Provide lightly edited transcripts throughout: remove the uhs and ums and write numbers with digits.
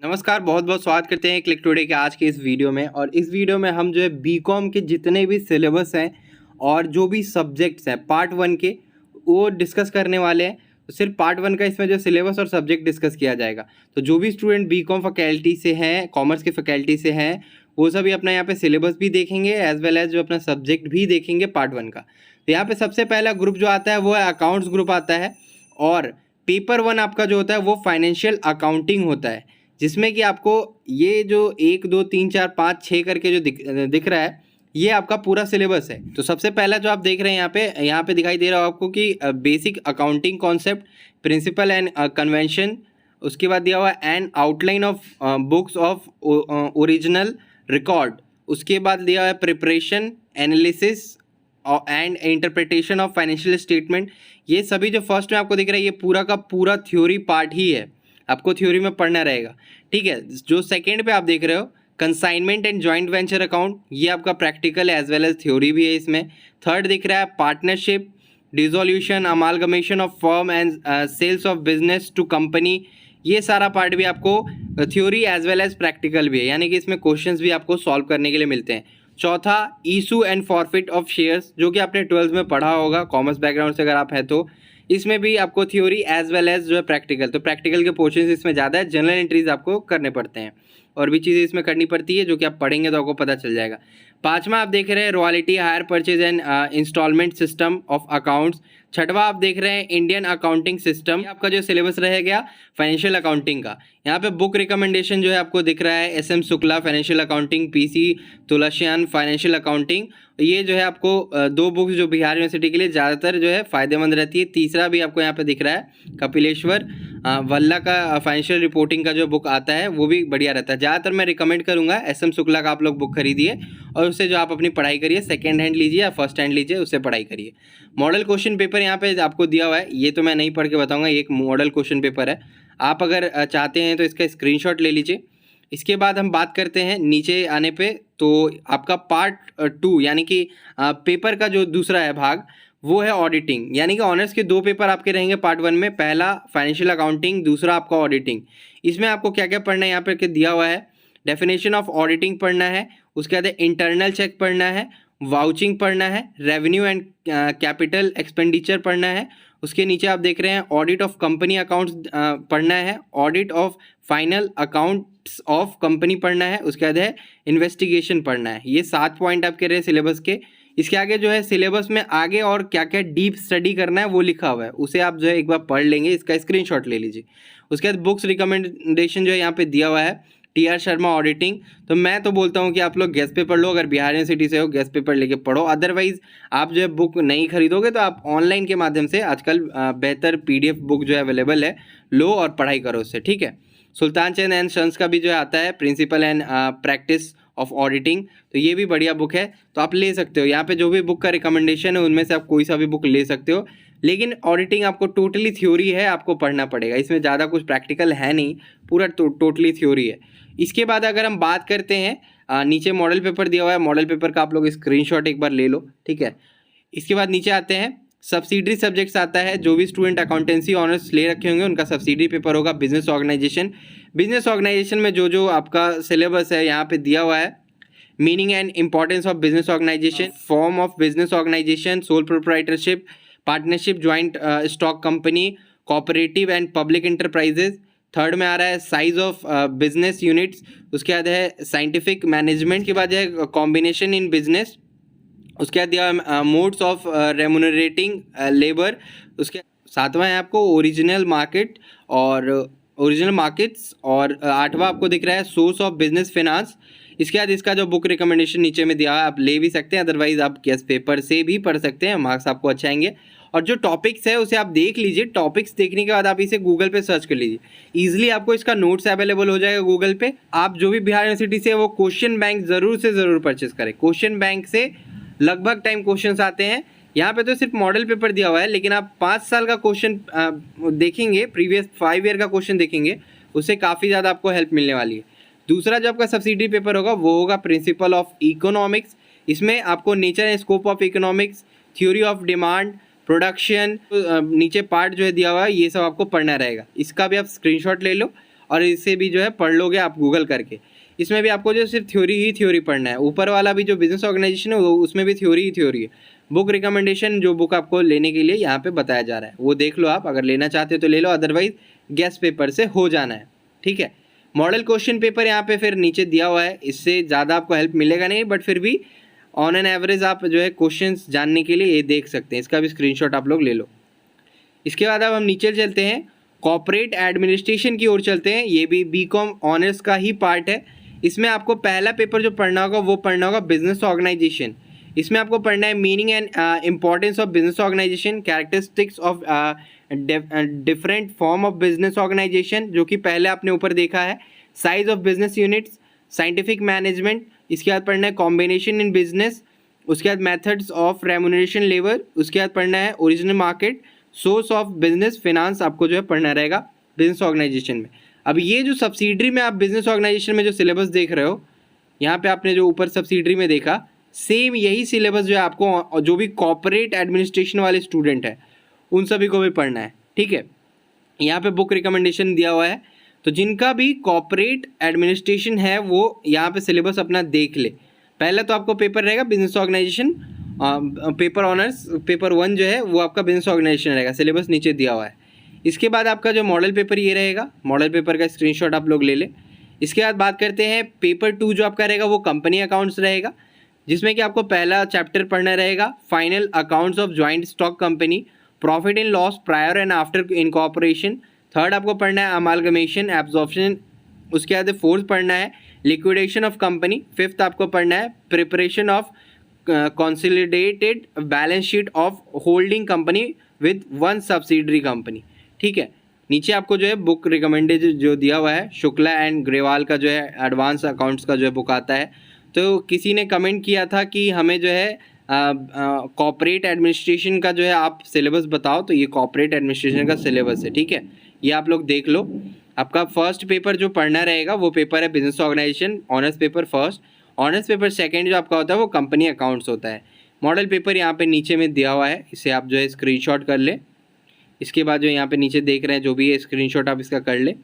नमस्कार, बहुत बहुत स्वागत करते हैं क्लिक टुडे के आज के इस वीडियो में। और इस वीडियो में हम जो है बीकॉम के जितने भी सिलेबस हैं और जो भी सब्जेक्ट्स हैं पार्ट 1 के वो डिस्कस करने वाले हैं। तो सिर्फ पार्ट 1 का इसमें जो सिलेबस और सब्जेक्ट डिस्कस किया जाएगा। तो जो भी स्टूडेंट बीकॉम फैकल्टी से हैं, कॉमर्स के फैकल्टी से हैं, वो सभी अपना यहाँ पे सिलेबस भी देखेंगे एज वेल एज जो अपना सब्जेक्ट भी देखेंगे पार्ट 1 का। तो यहाँ पे सबसे पहला ग्रुप जो आता है वो है अकाउंट्स ग्रुप आता है। और पेपर 1 आपका जो होता है वो फाइनेंशियल अकाउंटिंग होता है, जिसमें कि आपको ये जो 1 2 3 4 5 6 करके जो दिख रहा है ये आपका पूरा सिलेबस है। तो सबसे पहला जो आप देख रहे हैं यहाँ पे दिखाई दे रहा हो आपको कि basic accounting concept, principle and convention. उसके बाद दिया हुआ है and outline of books of original record. उसके बाद दिया हुआ है preparation, analysis and interpretation of financial statement. ये सभी जो फर्स्ट में आपको दिख रहा है ये पूरा का पूरा थ्योरी पार्ट ही है, आपको थ्योरी में पढ़ना रहेगा। ठीक है, जो सेकंड पे आप देख रहे हो consignment and joint venture account, ये आपका practical as well as theory भी है इसमें। थर्ड दिख रहा है partnership, dissolution, amalgamation of firm and sales of business to company. ये सारा पार्ट भी आपको theory as well as practical भी है, यानी कि इसमें क्वेश्चंस भी आपको सॉल्व करने के लिए मिलते हैं। चौथा issue and forfeit of shares, जो कि आपने 12th में पढ़ा होगा कॉमर्स बैकग्राउंड से अगर आप हैं तो। इसमें भी आपको थ्योरी एज वेल एज जो है प्रैक्टिकल, तो प्रैक्टिकल के पोर्शन इसमें ज़्यादा है, जनरल एंट्रीज आपको करने पड़ते हैं और भी चीज़ें इसमें करनी पड़ती है जो कि आप पढ़ेंगे तो आपको पता चल जाएगा। पांचवा आप देख रहे हैं royalty, hire purchase and instalment system of accounts. छठवा आप देख रहे हैं इंडियन अकाउंटिंग सिस्टम। आपका जो सिलेबस रह गया फाइनेंशियल अकाउंटिंग का, यहाँ पे बुक रिकमेंडेशन जो है आपको दिख रहा है SM Shukla financial accounting, PC Tulsian financial accounting. ये जो है आपको 2 बुक्स जो बिहार यूनिवर्सिटी के लिए ज़्यादातर जो है फ़ायदेमंद रहती है। तीसरा भी आपको यहाँ पे दिख रहा है कपिलेश्वर वल्ला का फाइनेंशियल रिपोर्टिंग का जो बुक आता है वो भी बढ़िया रहता है। ज़्यादातर मैं रिकमेंड करूँगा SM शुक्ला का आप लोग बुक खरीदिए और उससे जो आप अपनी पढ़ाई करिए, सेकेंड हैंड लीजिए या फर्स्ट हैंड लीजिए, उससे पढ़ाई करिए। मॉडल क्वेश्चन पेपर यहाँ पे आपको दिया हुआ है, ये तो मैं नहीं पढ़ के बताऊँगा, ये एक मॉडल क्वेश्चन पेपर है। आप अगर चाहते हैं तो इसका स्क्रीनशॉट ले लीजिए। इसके बाद हम बात करते हैं नीचे आने पे, तो आपका पार्ट 2 यानी कि पेपर का जो दूसरा है भाग वो है ऑडिटिंग, यानी कि ऑनर्स के 2 पेपर आपके रहेंगे पार्ट 1 में। पहला फाइनेंशियल अकाउंटिंग, दूसरा आपका ऑडिटिंग। इसमें आपको क्या क्या पढ़ना है यहाँ पे दिया हुआ है, डेफिनेशन ऑफ ऑडिटिंग पढ़ना है, उसके बाद इंटरनल चेक पढ़ना है, वाउचिंग पढ़ना है, रेवेन्यू एंड कैपिटल एक्सपेंडिचर पढ़ना है। उसके नीचे आप देख रहे हैं ऑडिट ऑफ कंपनी अकाउंट्स पढ़ना है, audit of final accounts of company पढ़ना है, उसके बाद है इन्वेस्टिगेशन पढ़ना है। ये 7 पॉइंट आपके रहे सिलेबस के। इसके आगे जो है सिलेबस में आगे और क्या क्या डीप स्टडी करना है वो लिखा हुआ है, उसे आप जो है एक बार पढ़ लेंगे, इसका स्क्रीनशॉट ले लीजिए। उसके बाद बुक्स रिकमेंडेशन जो है यहाँ पे दिया हुआ है TR शर्मा ऑडिटिंग। तो मैं तो बोलता हूँ कि आप लोग गेस्ट पेपर लो, अगर बिहार यूनिवर्सिटी से हो गेस्ट पेपर लेके पढ़ो। अदरवाइज आप जो है बुक नहीं खरीदोगे तो आप ऑनलाइन के माध्यम से आजकल बेहतर PDF बुक जो है अवेलेबल है, लो और पढ़ाई करो उससे। ठीक है, सुल्तान चंद एंड सन्स का भी जो है आता है principle and practice of auditing, तो ये भी बढ़िया बुक है, तो आप ले सकते हो। यहाँ पे जो भी बुक का रिकमेंडेशन है उनमें से आप कोई सा भी बुक ले सकते हो। लेकिन ऑडिटिंग आपको टोटली थ्योरी है, आपको पढ़ना पड़ेगा, इसमें ज़्यादा कुछ प्रैक्टिकल है नहीं, पूरा टोटली थ्योरी है। इसके बाद अगर हम बात करते हैं नीचे मॉडल पेपर दिया हुआ है, मॉडल पेपर का आप लोग स्क्रीनशॉट एक बार ले लो। ठीक है, इसके बाद नीचे आते हैं सब्सिडरी सब्जेक्ट्स आता है। जो भी स्टूडेंट अकाउंटेंसी ऑनर्स ले रखे होंगे उनका सब्सिडरी पेपर होगा बिजनेस ऑर्गेनाइजेशन। बिजनेस ऑर्गेनाइजेशन में जो जो आपका सिलेबस है यहाँ पे दिया हुआ है, meaning and importance of business organisation, form of business organisation, sole proprietorship, partnership, joint stock company, cooperative and public enterprises. Third में आ रहा है साइज ऑफ बिजनेस यूनिट्स। उसके बाद है साइंटिफिक मैनेजमेंट, के बाद है कॉम्बिनेशन इन बिजनेस। उसके बाद दिया मोड्स ऑफ रेमुनरेटिंग लेबर। उसके सातवां है आपको ओरिजिनल मार्केट और ओरिजिनल मार्केट्स, और आठवां आपको दिख रहा है सोर्स ऑफ बिजनेस फिनांस। इसके बाद इसका जो बुक रिकमेंडेशन नीचे में दिया है आप ले भी सकते हैं, अदरवाइज आप गेस्ट पेपर से भी पढ़ सकते हैं, मार्क्स आपको अच्छे आएंगे। और जो टॉपिक्स है उसे आप देख लीजिए, टॉपिक्स देखने के बाद आप इसे गूगल पे सर्च कर लीजिए, ईजिली आपको इसका नोट्स अवेलेबल हो जाएगा गूगल पे। आप जो भी बिहार यूनिवर्सिटी से वो क्वेश्चन बैंक ज़रूर से ज़रूर परचेस करें, क्वेश्चन बैंक से लगभग टाइम क्वेश्चंस आते हैं। यहाँ पे तो सिर्फ मॉडल पेपर दिया हुआ है, लेकिन आप 5 साल का क्वेश्चन देखेंगे, प्रीवियस 5 ईयर का क्वेश्चन देखेंगे, उससे काफ़ी ज़्यादा आपको हेल्प मिलने वाली है। दूसरा जो आपका सब्सिडरी पेपर होगा वो होगा प्रिंसिपल ऑफ इकोनॉमिक्स। इसमें आपको nature and scope of economics, theory of demand, production, नीचे पार्ट जो है दिया हुआ है ये सब आपको पढ़ना रहेगा। इसका भी आप स्क्रीनशॉट ले लो और इसे भी जो है पढ़ लोगे आप गूगल करके। इसमें भी आपको जो सिर्फ थ्योरी ही थ्योरी पढ़ना है। ऊपर वाला भी जो बिजनेस ऑर्गेनाइजेशन है वो उसमें भी थ्योरी ही थ्योरी है। बुक रिकमेंडेशन जो बुक आपको लेने के लिए यहाँ पे बताया जा रहा है वो देख लो आप, अगर लेना चाहते हो तो ले लो, अदरवाइज गेस्ट पेपर से हो जाना है, ठीक है। मॉडल क्वेश्चन पेपर यहाँ पे फिर नीचे दिया हुआ है, इससे ज़्यादा आपको हेल्प मिलेगा नहीं, बट फिर भी ऑन एन एवरेज आप जो है क्वेश्चंस जानने के लिए ये देख सकते हैं, इसका भी स्क्रीनशॉट आप लोग ले लो। इसके बाद अब हम नीचे चलते हैं, कॉर्पोरेट एडमिनिस्ट्रेशन की ओर चलते हैं। ये भी बीकॉम ऑनर्स का ही पार्ट है। इसमें आपको पहला पेपर जो पढ़ना होगा वो पढ़ना होगा बिजनेस ऑर्गेनाइजेशन। इसमें आपको पढ़ना है meaning and importance of business organisation, characteristics of different form of business organisation जो कि पहले आपने ऊपर देखा है, size of business units, scientific management. इसके बाद पढ़ना है कॉम्बिनेशन इन बिजनेस, उसके बाद मेथड्स ऑफ रेम्यूनरेशन लेबर, उसके बाद पढ़ना है original market, source of business, finance आपको जो है पढ़ना रहेगा बिजनेस ऑर्गेनाइजेशन में। अब ये जो सब्सिडरी में आप बिजनेस ऑर्गेनाइजेशन में जो सिलेबस देख रहे हो, यहाँ पे आपने जो ऊपर सब्सिडरी में देखा, सेम यही सिलेबस जो है आपको जो भी कॉर्पोरेट एडमिनिस्ट्रेशन वाले स्टूडेंट है उन सभी को भी पढ़ना है, ठीक है। यहाँ पे बुक रिकमेंडेशन दिया हुआ है, तो जिनका भी कॉर्पोरेट एडमिनिस्ट्रेशन है वो यहाँ पे सिलेबस अपना देख ले। पहला तो आपको पेपर रहेगा business organisation, paper honours, paper 1 जो है वो आपका बिजनेस ऑर्गेनाइजेशन रहेगा, सिलेबस नीचे दिया हुआ है। इसके बाद आपका जो मॉडल पेपर ये रहेगा, मॉडल पेपर का स्क्रीनशॉट आप लोग ले लें। इसके बाद बात करते हैं पेपर 2 जो आपका रहेगा वो कंपनी अकाउंट्स रहेगा, जिसमें कि आपको पहला चैप्टर पढ़ना रहेगा final accounts of joint stock company, profit and loss prior and after incorporation. Third आपको पढ़ना है अमालगमेशन एब्जॉर्प्शन। उसके बाद फोर्थ पढ़ना है लिक्विडेशन ऑफ कंपनी। फिफ्थ आपको पढ़ना है preparation of consolidated balance sheet of holding company with 1 subsidiary company, ठीक है। नीचे आपको जो है बुक रिकमेंडेड जो दिया हुआ है, शुक्ला एंड ग्रेवाल का जो है एडवांस अकाउंट्स का जो है बुक आता है। तो किसी ने कमेंट किया था कि हमें जो है कॉर्पोरेट एडमिनिस्ट्रेशन का जो है आप सिलेबस बताओ, तो ये कॉर्पोरेट एडमिनिस्ट्रेशन का सिलेबस है, ठीक है। ये आप लोग देख लो। आपका फर्स्ट पेपर जो पढ़ना रहेगा वो पेपर है business organisation, honours paper first. Honours paper second जो आपका होता है वो कंपनी अकाउंट्स होता है। मॉडल पेपर यहाँ पे नीचे में दिया हुआ है, इसे आप जो है स्क्रीनशॉट कर ले। इसके बाद जो यहाँ पे नीचे देख रहे हैं जो भी है स्क्रीनशॉट आप इसका कर ले।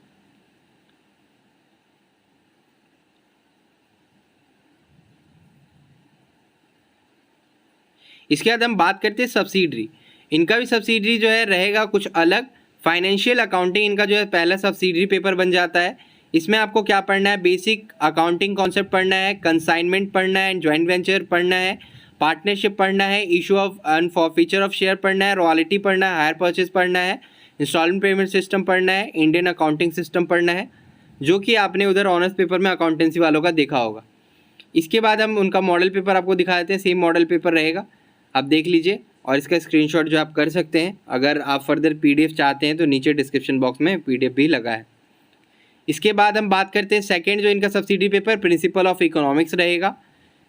इसके बाद हम बात करते हैं सब्सिडरी। इनका भी सब्सिडरी जो है रहेगा कुछ अलग। फाइनेंशियल अकाउंटिंग इनका जो है पहला सब्सिडरी पेपर बन जाता है। इसमें आपको क्या पढ़ना है, बेसिक अकाउंटिंग कॉन्सेप्ट पढ़ना है, कंसाइनमेंट पढ़ना है, जॉइंट वेंचर पढ़ना है, पार्टनरशिप पढ़ना है, issue of and forfeiture of share पढ़ना है, रॉयल्टी पढ़ना है, हायर परचेज पढ़ना है, इंस्टॉलमेंट पेमेंट सिस्टम पढ़ना है, इंडियन अकाउंटिंग सिस्टम पढ़ना है, जो कि आपने उधर ऑनर्स पेपर में अकाउंटेंसी वालों का देखा होगा। इसके बाद हम उनका मॉडल पेपर आपको दिखा देते हैं, सेम मॉडल पेपर रहेगा, आप देख लीजिए और इसका स्क्रीनशॉट जो आप कर सकते हैं। अगर आप फर्दर पीडीएफ चाहते हैं तो नीचे डिस्क्रिप्शन बॉक्स में पीडीएफ भी लगा है। इसके बाद हम बात करते हैं सेकंड जो इनका subsidy paper principle of economics रहेगा।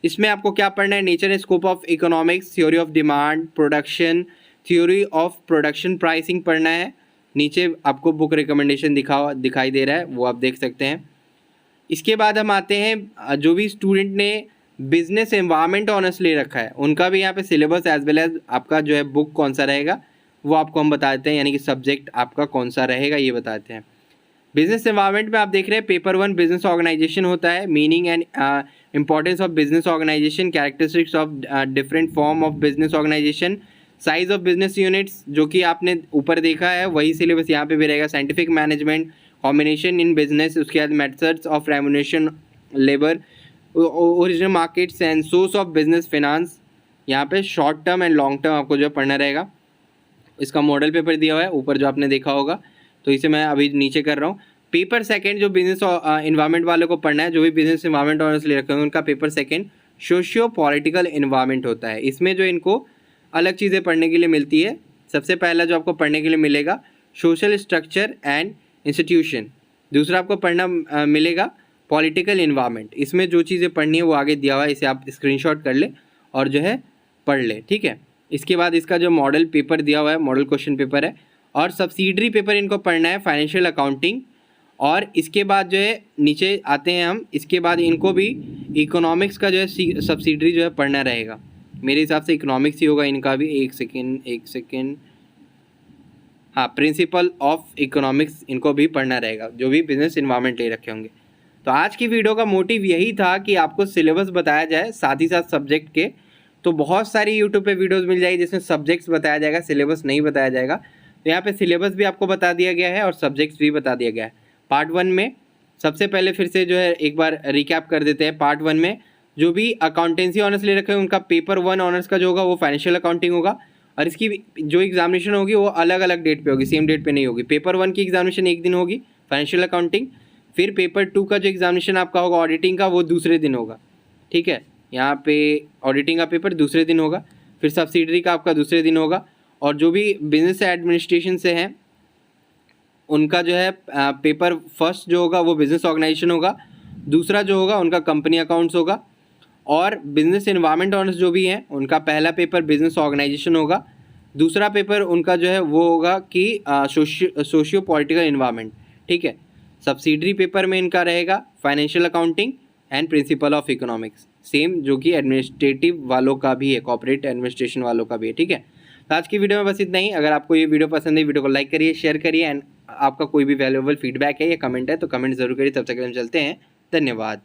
इसमें आपको क्या पढ़ना है, nature and scope of economics, theory of demand, production, theory of production pricing पढ़ना है। नीचे आपको बुक रिकमेंडेशन दिखाई दे रहा है, वो आप देख सकते हैं। इसके बाद हम आते हैं जो भी स्टूडेंट ने बिजनेस एनवायरनमेंट ऑनर्स ले रखा है उनका भी यहाँ पे सिलेबस एज वेल एज आपका जो है बुक कौन सा रहेगा वो आपको हम बता देते हैं, यानी कि सब्जेक्ट आपका कौन सा रहेगा ये बताते हैं। बिजनेस एनवायरनमेंट में आप देख रहे हैं पेपर 1 बिजनेस ऑर्गेनाइजेशन होता है, meaning and importance of business organisation, characteristics of different form of business organisation, size of business units जो कि आपने ऊपर देखा है वही सिलेबस यहाँ पे भी रहेगा, scientific management, combination in business, उसके बाद methods of remuneration labour, original markets and source of business finance. यहाँ पे short term and long term आपको जो पढ़ना रहेगा। इसका मॉडल पेपर दिया हुआ है ऊपर जो आपने देखा होगा, तो इसे मैं अभी नीचे कर रहा हूँ। पेपर सेकंड जो बिजनेस इन्वायरमेंट वालों को पढ़ना है, जो भी बिजनेस इन्वायरमेंट ऑनर्स ले रखे हैं उनका paper second socio political environment होता है। इसमें जो इनको अलग चीज़ें पढ़ने के लिए मिलती है, सबसे पहला जो आपको पढ़ने के लिए मिलेगा सोशल स्ट्रक्चर एंड इंस्टीट्यूशन, दूसरा आपको पढ़ना मिलेगा पॉलिटिकल इन्वायरमेंट। इसमें जो चीज़ें पढ़नी है वो आगे दिया हुआ है, इसे आप स्क्रीनशॉट कर ले और जो है पढ़ ले, ठीक है। इसके बाद इसका जो मॉडल पेपर दिया हुआ है मॉडल क्वेश्चन पेपर है, और सब्सिडरी पेपर इनको पढ़ना है फाइनेंशियल अकाउंटिंग। और इसके बाद जो है नी आते हैं हम, इसके बाद इनको भी इकोनॉमिक्स का जो है सब्सिडरी जो है पढ़ना रहेगा। मेरे हिसाब से इकोनॉमिक्स ही होगा इनका भी। एक सेकेंड हाँ, प्रिंसिपल ऑफ इकोनॉमिक्स इनको भी पढ़ना रहेगा, जो भी बिजनेस इन्वायरमेंट ले रखे होंगे। तो आज की वीडियो का मोटिव यही था कि आपको सिलेबस बताया जाए, साथ ही साथ सब्जेक्ट के। तो बहुत सारी यूट्यूब पे वीडियोस मिल जाएगी जिसमें सब्जेक्ट्स बताया जाएगा, सिलेबस नहीं बताया जाएगा। तो यहाँ पे सिलेबस भी आपको बता दिया गया है और सब्जेक्ट्स भी बता दिया गया है। पार्ट 1 में सबसे पहले फिर से जो है एक बार रिकैप कर देते हैं। पार्ट 1 में जो भी अकाउंटेंसी ऑनर्स ले रखे हैं उनका पेपर 1 ऑनर्स का जो होगा वो फाइनेंशियल अकाउंटिंग होगा, और इसकी जो एग्जामिनेशन होगी वो अलग अलग डेट पे होगी, सेम डेट पे नहीं होगी। पेपर 1 की एग्जामिनेशन एक दिन होगी फाइनेंशियल अकाउंटिंग, फिर पेपर 2 का जो एग्जामिनेशन आपका होगा ऑडिटिंग का वो दूसरे दिन होगा, ठीक है। यहाँ पे ऑडिटिंग का पेपर दूसरे दिन होगा, फिर सब्सिडरी का आपका दूसरे दिन होगा, और जो भी बिजनेस एडमिनिस्ट्रेशन से हैं उनका जो है पेपर फर्स्ट जो होगा वो बिजनेस ऑर्गेनाइजेशन होगा, दूसरा जो होगा उनका कंपनी अकाउंट्स होगा, और बिजनेस एनवायरनमेंट ऑनर्स जो भी हैं उनका पहला पेपर बिजनेस ऑर्गेनाइजेशन होगा, दूसरा पेपर उनका जो है वो होगा कि सोशियो पॉलिटिकल एनवायरनमेंट, ठीक है। सब्सिडरी पेपर में इनका रहेगा financial accounting and principle of economics, same जो कि एडमिनिस्ट्रेटिव वालों का भी है, कॉर्पोरेट एडमिनिस्ट्रेशन वालों का भी है, ठीक है। तो आज की वीडियो में बस इतना ही। अगर आपको ये वीडियो पसंद है, वीडियो को लाइक करिए, शेयर करिए, एंड आपका कोई भी वैल्यूएबल फीडबैक है या कमेंट है तो कमेंट जरूर करिए। तब तक हम चलते हैं, धन्यवाद।